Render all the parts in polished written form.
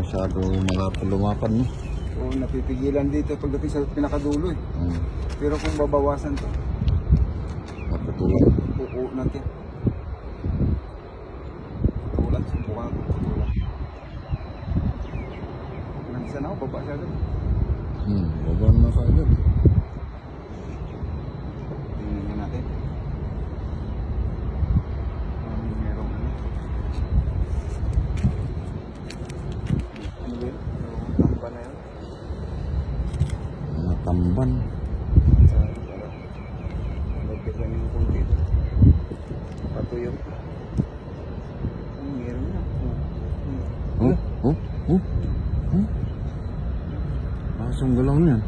masyado malapad lumapad, no? Oo, napipigilan dito pagdating sa pinakadulo eh. Pero kung babawasan to, Matutulan. oo natin. Tutulan, subukan ko tutulan. Nandisa na ako, baba siya agad. Baba na kaagad. Tingnan natin. Merong ano. Ano ba yun? Tampa na yun. Mga tamban. Lagyan lang yung kunti. Patuyo. Meron na. Masong galaw niyan.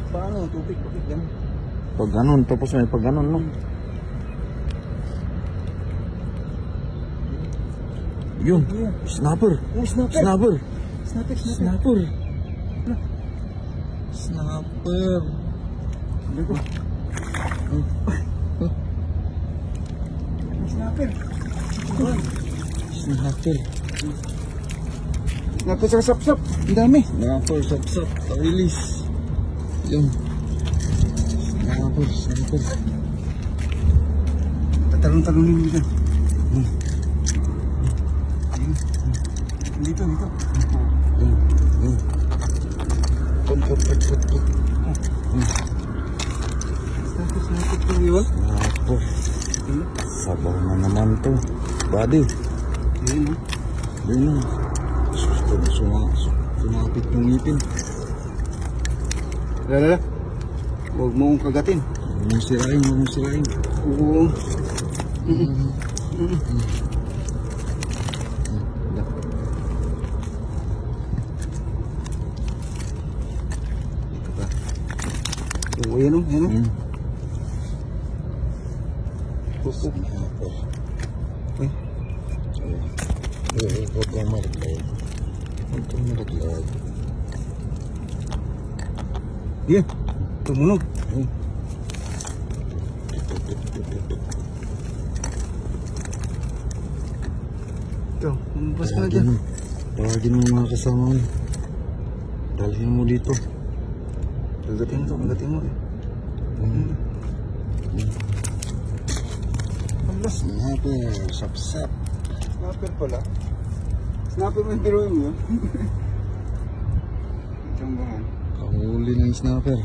Paano? Tubig, bakit yan? Pag ganon, tapos may pag ganon, no? Yun, snapper. Oh, snapper. Snapper. Snapper, snapper. Snapper. Snapper. Ano? Snapper. Snapper. Snapper sa sap-sap. Ang dami. Snapper, sap-sap, tawilis. Yun. Snapper, snapper. Tatalon-talonin mo dyan. Dito, dito. Put. Snapper po yun. Snapper. Sabaw na naman to. Buddy. Ayun, Yun na. Sumapit yung ngipin. Lala. Huwag mong kagatin. Huwag mong sirain. Oo. Dito pa. Oo, yan o. Snapper. Uy. Huwag kang maraglag. Yan. Tumunog. Ito, bas ka na dyan. Tawagin mo mga kasama mo. Dalhin mo dito. Kagatin mo. Snapper, sap-sap. Snapper pala. Snapper mo yung biruin mo yun. Itong bahan. Kahuli ng snapper.